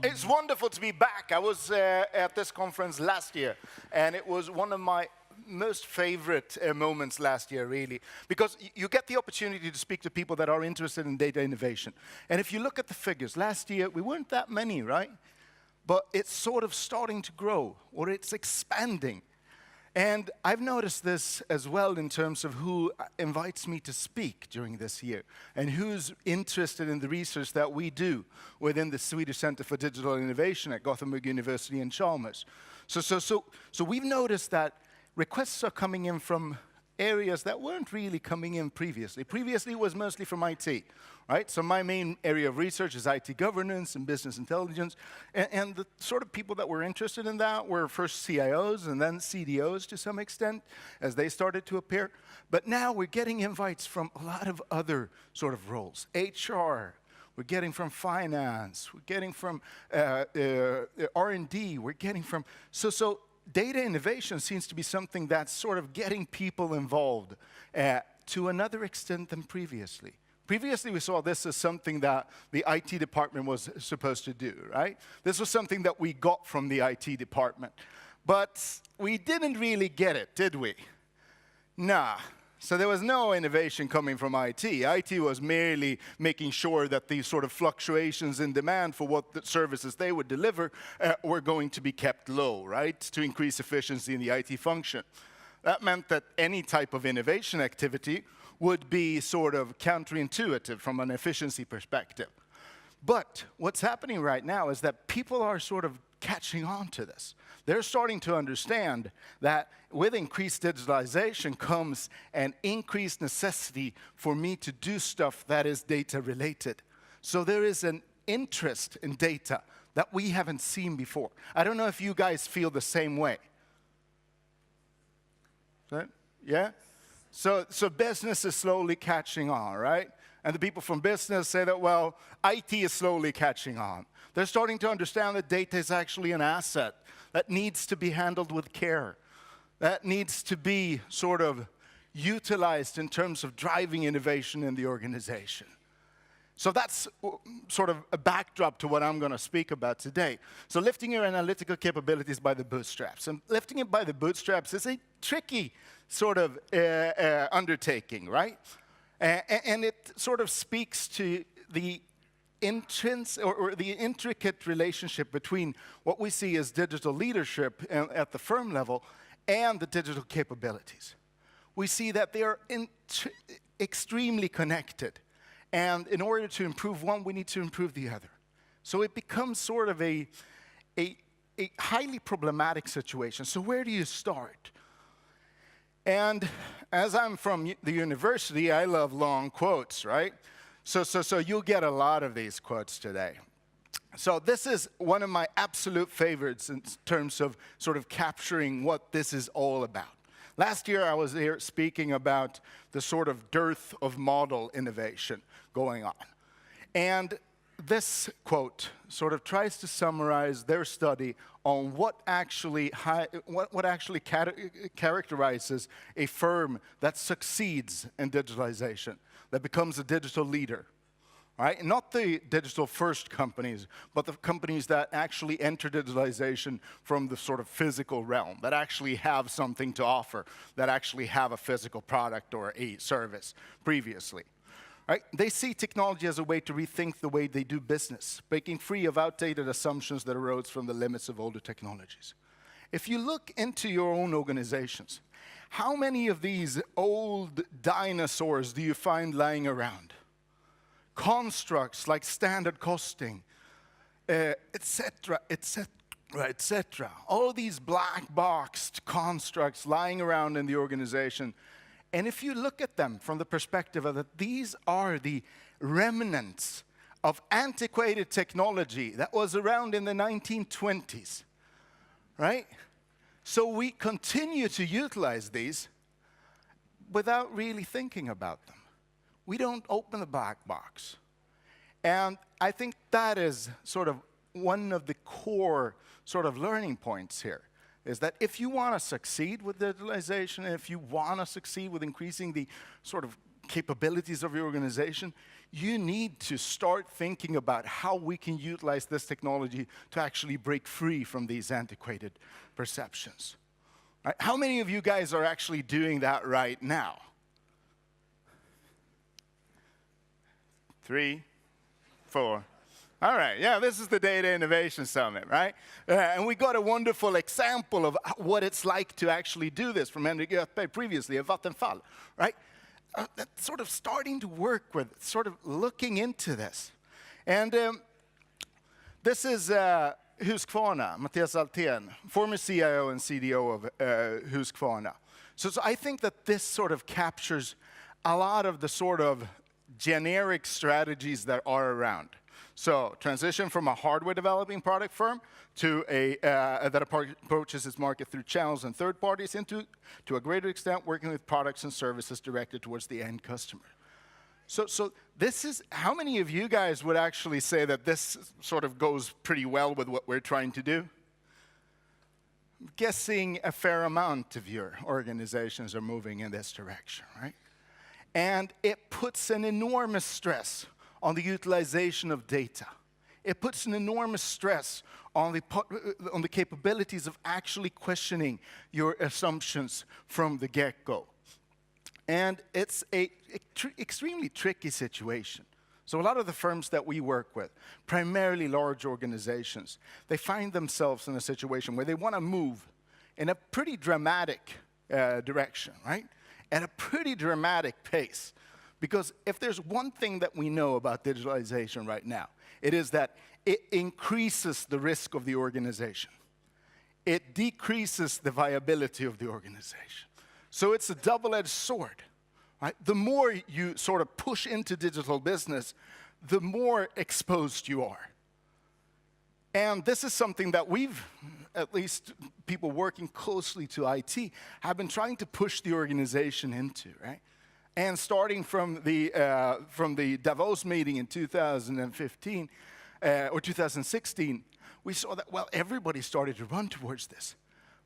It's wonderful to be back. I was at this conference last year, and it was one of my most favorite moments last year, really, because you get the opportunity to speak to people that are interested in data innovation. And if you look at the figures, last year we weren't that many, right? But it's sort of starting to grow, or it's expanding. And I've noticed this as well in terms of who invites me to speak during this year and who's interested in the research that we do within the Swedish Center for Digital Innovation at Gothenburg University and Chalmers. So we've noticed that requests are coming in from areas that weren't really coming in previously. Previously, it was mostly from IT, right? So my main area of research is IT governance and business intelligence. And the sort of people that were interested in that were first CIOs and then CDOs to some extent, as they started to appear. But now we're getting invites from a lot of other sort of roles. HR, we're getting from finance, we're getting from R&D, we're getting from... So data innovation seems to be something that's sort of getting people involved to another extent than previously. Previously, we saw this as something that the IT department was supposed to do, right? This was something that we got from the IT department. But we didn't really get it, did we? Nah. So there was no innovation coming from IT. IT was merely making sure that these sort of fluctuations in demand for what the services they would deliver were going to be kept low, right? To increase efficiency in the IT function. That meant that any type of innovation activity would be sort of counterintuitive from an efficiency perspective. But what's happening right now is that people are sort of catching on to this. They're starting to understand that with increased digitalization comes an increased necessity for me to do stuff that is data related. So there is an interest in data that we haven't seen before. I don't know if you guys feel the same way. Right? Yeah? So business is slowly catching on, right? And the people from business say that, well, IT is slowly catching on. They're starting to understand that data is actually an asset that needs to be handled with care, that needs to be sort of utilized in terms of driving innovation in the organization. So that's sort of a backdrop to what I'm going to speak about today. So lifting your analytical capabilities by the bootstraps. And lifting it by the bootstraps is a tricky sort of undertaking, right? And it sort of speaks to the the intricate relationship between what we see as digital leadership at the firm level and the digital capabilities. We see that they are extremely connected. And in order to improve one, we need to improve the other. So it becomes sort of a highly problematic situation. So where do you start? And as I'm from the university, I love long quotes, right? So you'll get a lot of these quotes today. So this is one of my absolute favorites in terms of sort of capturing what this is all about. Last year, I was here speaking about the sort of dearth of model innovation going on. And this quote sort of tries to summarize their study on what actually characterizes a firm that succeeds in digitalization, that becomes a digital leader. Right? Not the digital-first companies, but the companies that actually enter digitalization from the sort of physical realm, that actually have something to offer, that actually have a physical product or a service previously. Right? They see technology as a way to rethink the way they do business, breaking free of outdated assumptions that arose from the limits of older technologies. If you look into your own organizations, how many of these old dinosaurs do you find lying around? Constructs like standard costing, etc., etc., etc. All these black boxed constructs lying around in the organization. And if you look at them from the perspective of that these are the remnants of antiquated technology that was around in the 1920s, right? So we continue to utilize these without really thinking about them. We don't open the black box. And I think that is sort of one of the core sort of learning points here, is that if you want to succeed with digitalization, if you want to succeed with increasing the sort of capabilities of your organization, you need to start thinking about how we can utilize this technology to actually break free from these antiquated perceptions. Right? How many of you guys are actually doing that right now? 3, 4. All right, yeah, this is the Data Innovation Summit, right? And we got a wonderful example of what it's like to actually do this from Henrik Göthberg previously at Vattenfall, right? That's sort of starting to work with, sort of looking into this. And this is Husqvarna, Mattias Altén, former CIO and CDO of Husqvarna. So I think that this sort of captures a lot of the sort of generic strategies that are around. So transition from a hardware developing product firm to that approaches its market through channels and third parties into, to a greater extent, working with products and services directed towards the end customer. So this is, how many of you guys would actually say that this sort of goes pretty well with what we're trying to do? I'm guessing a fair amount of your organizations are moving in this direction, right? And it puts an enormous stress on the utilization of data. It puts an enormous stress on the capabilities of actually questioning your assumptions from the get-go. And it's an extremely tricky situation. So a lot of the firms that we work with, primarily large organizations, they find themselves in a situation where they want to move in a pretty dramatic direction, right? At a pretty dramatic pace. Because if there's one thing that we know about digitalization right now, it is that it increases the risk of the organization. It decreases the viability of the organization. So it's a double-edged sword. Right? The more you sort of push into digital business, the more exposed you are. And this is something that we've, at least people working closely to IT, have been trying to push the organization into, right? And starting from the Davos meeting in 2015 or 2016, we saw that, well, everybody started to run towards this.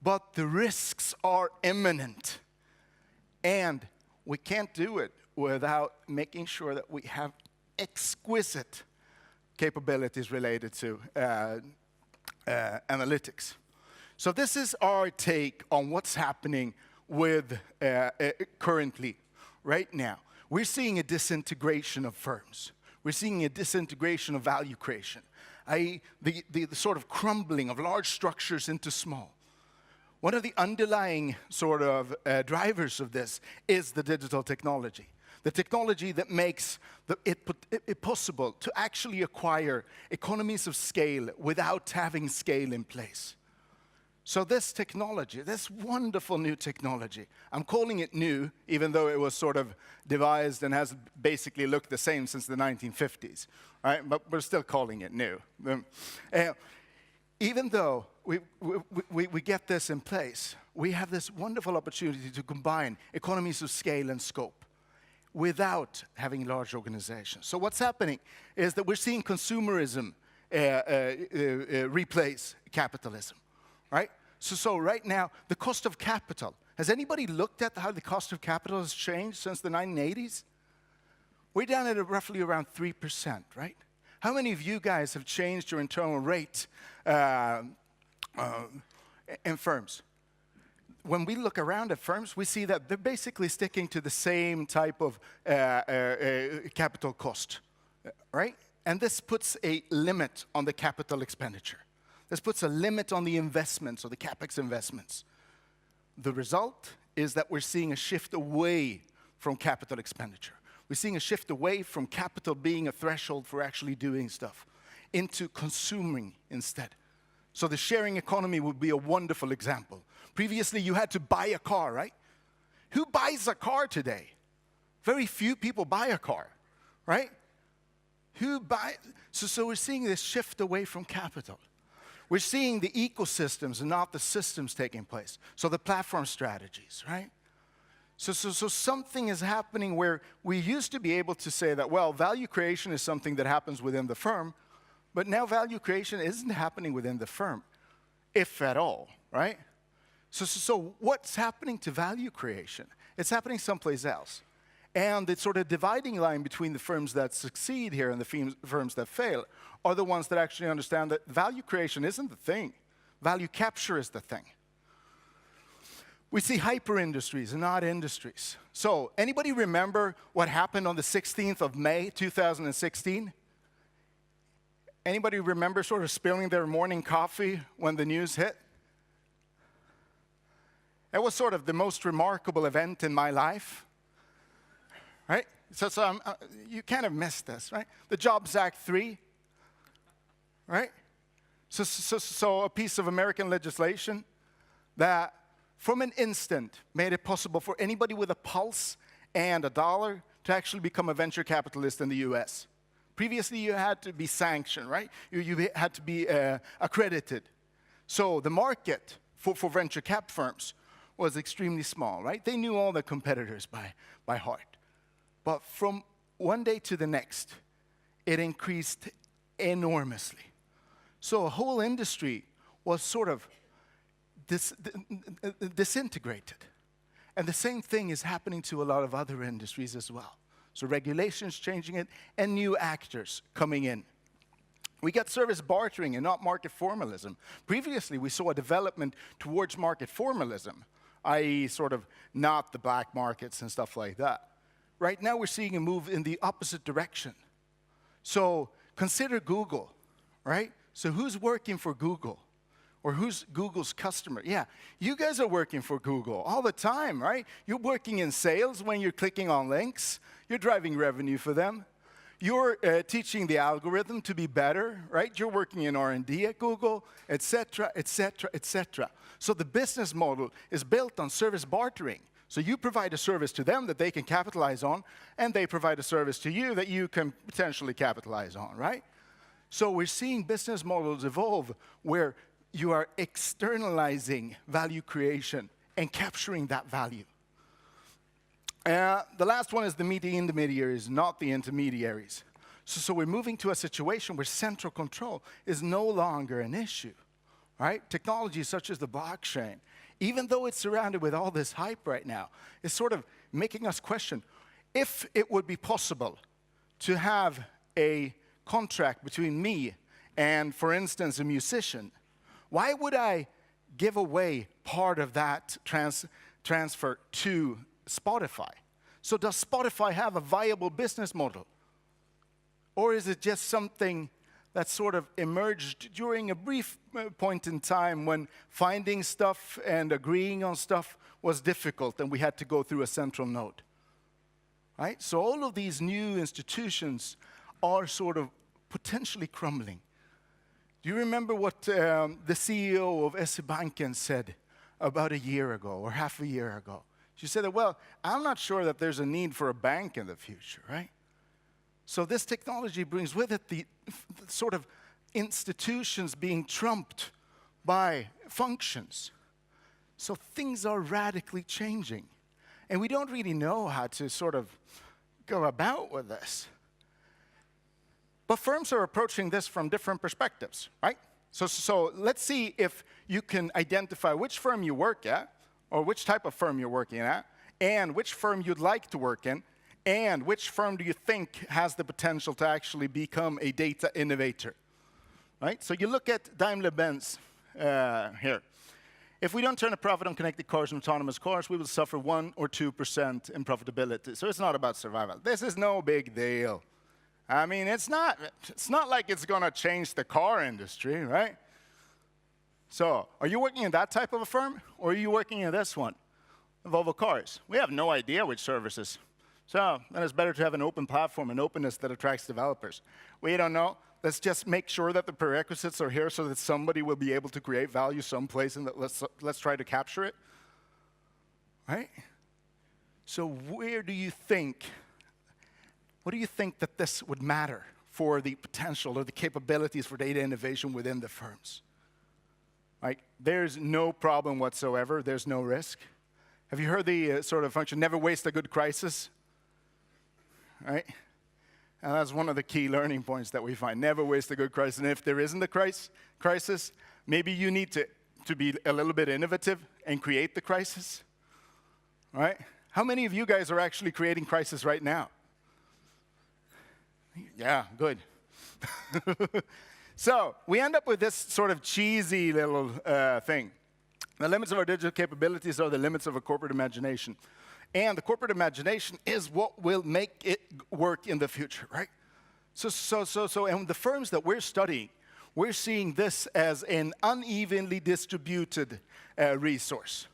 But the risks are imminent. And we can't do it without making sure that we have exquisite capabilities related to analytics. So this is our take on what's happening with currently. Right now, we're seeing a disintegration of firms. We're seeing a disintegration of value creation, i.e. the sort of crumbling of large structures into small. One of the underlying sort of drivers of this is the digital technology. The technology that makes it possible to actually acquire economies of scale without having scale in place. So this technology, this wonderful new technology, I'm calling it new, even though it was sort of devised and has basically looked the same since the 1950s, right? But we're still calling it new. Even though we get this in place, we have this wonderful opportunity to combine economies of scale and scope without having large organizations. So what's happening is that we're seeing consumerism replace capitalism. Right? So right now, the cost of capital. Has anybody looked at how the cost of capital has changed since the 1980s? We're down at roughly around 3%, right? How many of you guys have changed your internal rate in firms? When we look around at firms, we see that they're basically sticking to the same type of capital cost, right? And this puts a limit on the capital expenditure. This puts a limit on the investments, or the CapEx investments. The result is that we're seeing a shift away from capital expenditure. We're seeing a shift away from capital being a threshold for actually doing stuff, into consuming instead. So the sharing economy would be a wonderful example. Previously, you had to buy a car, right? Who buys a car today? Very few people buy a car, right? So we're seeing this shift away from capital. We're seeing the ecosystems and not the systems taking place. So the platform strategies, right? So something is happening where we used to be able to say that, well, value creation is something that happens within the firm, but now value creation isn't happening within the firm, if at all, right? So what's happening to value creation? It's happening someplace else. And the sort of dividing line between the firms that succeed here and the firms that fail are the ones that actually understand that value creation isn't the thing. Value capture is the thing. We see hyper industries and not industries. So, anybody remember what happened on the 16th of May, 2016? Anybody remember sort of spilling their morning coffee when the news hit? It was sort of the most remarkable event in my life. Right? So you kind of missed this, right? The Jobs Act 3, right? So a piece of American legislation that, from an instant, made it possible for anybody with a pulse and a dollar to actually become a venture capitalist in the US. Previously, you had to be sanctioned, right? You had to be accredited. So the market for venture cap firms was extremely small, right? They knew all the competitors by heart. But from one day to the next, it increased enormously. So a whole industry was sort of disintegrated. And the same thing is happening to a lot of other industries as well. So regulations changing it, and new actors coming in. We got service bartering and not market formalism. Previously, we saw a development towards market formalism, i.e. sort of not the black markets and stuff like that. Right now, we're seeing a move in the opposite direction. So consider Google, right? So who's working for Google? Or who's Google's customer? Yeah, you guys are working for Google all the time, right? You're working in sales when you're clicking on links. You're driving revenue for them. You're teaching the algorithm to be better, right? You're working in R&D at Google, et cetera, et cetera, et cetera. So the business model is built on service bartering. So you provide a service to them that they can capitalize on, and they provide a service to you that you can potentially capitalize on, right? So we're seeing business models evolve where you are externalizing value creation and capturing that value. The last one is the intermediaries, not the intermediaries. So we're moving to a situation where central control is no longer an issue, right? Technology such as the blockchain, even though it's surrounded with all this hype right now, is sort of making us question if it would be possible to have a contract between me and, for instance, a musician. Why would I give away part of that transfer to Spotify? So does Spotify have a viable business model? Or is it just something that sort of emerged during a brief point in time when finding stuff and agreeing on stuff was difficult and we had to go through a central node? Right? So all of these new institutions are sort of potentially crumbling. Do you remember what the CEO of SE-Banken said about a year ago or half a year ago? She said that, well, I'm not sure that there's a need for a bank in the future, right? So this technology brings with it the sort of institutions being trumped by functions. So things are radically changing. And we don't really know how to sort of go about with this. But firms are approaching this from different perspectives, right? So let's see if you can identify which firm you work at, or which type of firm you're working at, and which firm you'd like to work in, and which firm do you think has the potential to actually become a data innovator, right? So you look at Daimler-Benz here. If we don't turn a profit on connected cars and autonomous cars, we will suffer 1 or 2% in profitability. So it's not about survival. This is no big deal. I mean, it's not like it's going to change the car industry, right? So are you working in that type of a firm, or are you working in this one, Volvo Cars? We have no idea which services. So then it's better to have an open platform and openness that attracts developers. We don't know. Let's just make sure that the prerequisites are here so that somebody will be able to create value someplace, and that let's try to capture it, right? So what do you think that this would matter for the potential or the capabilities for data innovation within the firms? Right? There's no problem whatsoever. There's no risk. Have you heard the sort of function, never waste a good crisis? Right? And that's one of the key learning points that we find. Never waste a good crisis. And if there isn't a crisis, maybe you need to be a little bit innovative and create the crisis. Right? How many of you guys are actually creating crisis right now? Yeah, good. So we end up with this sort of cheesy little thing. The limits of our digital capabilities are the limits of a corporate imagination. And the corporate imagination is what will make it work in the future, right? And the firms that we're studying, we're seeing this as an unevenly distributed resource.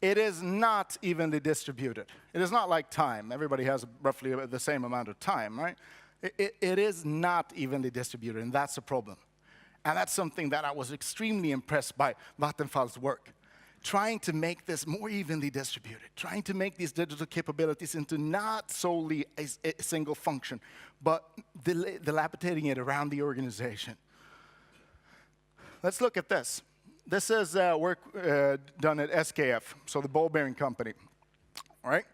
It is not evenly distributed. It is not like time. Everybody has roughly the same amount of time, right? It is not evenly distributed, and that's a problem. And that's something that I was extremely impressed by Vattenfall's work. Trying to make this more evenly distributed, trying to make these digital capabilities into not solely a single function, but dilapidating it around the organization. Let's look at this. This is work done at SKF, so the ball bearing company. All right?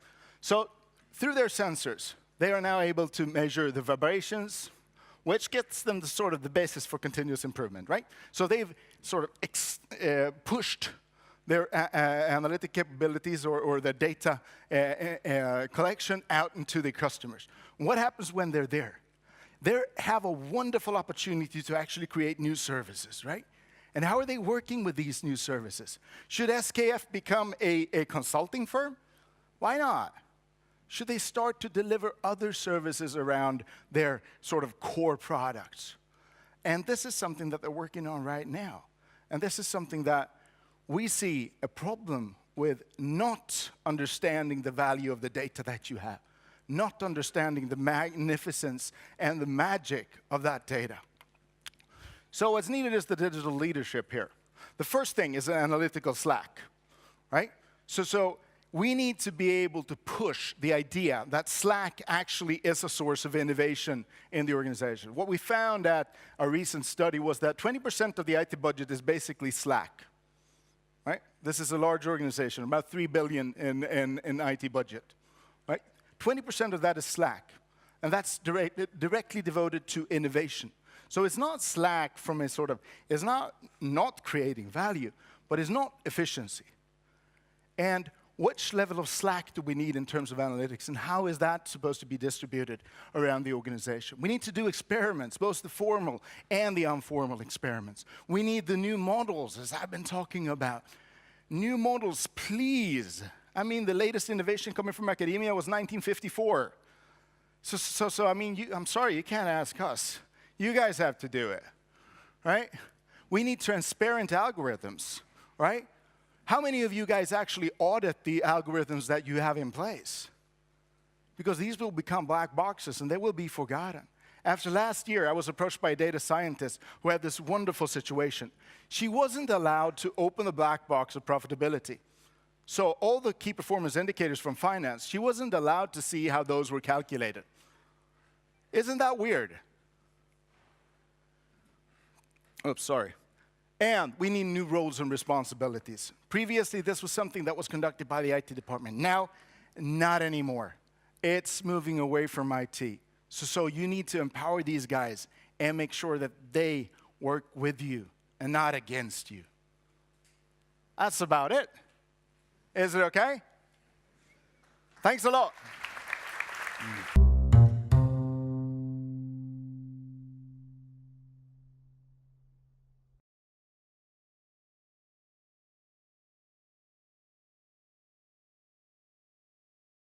So through their sensors, they are now able to measure the vibrations, which gets them the sort of the basis for continuous improvement, right? So they've sort of pushed their analytic capabilities or their data collection out into the customers. What happens when they're there? They have a wonderful opportunity to actually create new services, right? And how are they working with these new services? Should SKF become a consulting firm? Why not? Should they start to deliver other services around their sort of core products? And this is something that they're working on right now. And this is something that we see a problem with not understanding the value of the data that you have, not understanding the magnificence and the magic of that data. So what's needed is the digital leadership here. The first thing is an analytical slack, right? So we need to be able to push the idea that Slack actually is a source of innovation in the organization. What we found at a recent study was that 20% of the IT budget is basically Slack, right? This is a large organization, about $3 billion in IT budget, right? 20% of that is Slack, and that's directly devoted to innovation. So it's not Slack from a sort of, it's not creating value, but it's not efficiency. And which level of slack do we need in terms of analytics, and how is that supposed to be distributed around the organization? We need to do experiments, both the formal and the informal experiments. We need the new models, as I've been talking about. New models, please. I mean, the latest innovation coming from academia was 1954. So I mean, I'm sorry, you can't ask us. You guys have to do it, right? We need transparent algorithms, right? How many of you guys actually audit the algorithms that you have in place? Because these will become black boxes and they will be forgotten. After last year, I was approached by a data scientist who had this wonderful situation. She wasn't allowed to open the black box of profitability. So all the key performance indicators from finance, she wasn't allowed to see how those were calculated. Isn't that weird? Oops, sorry. And we need new roles and responsibilities. Previously, this was something that was conducted by the IT department. Now, not anymore. It's moving away from IT. So you need to empower these guys and make sure that they work with you and not against you. That's about it. Is it okay? Thanks a lot.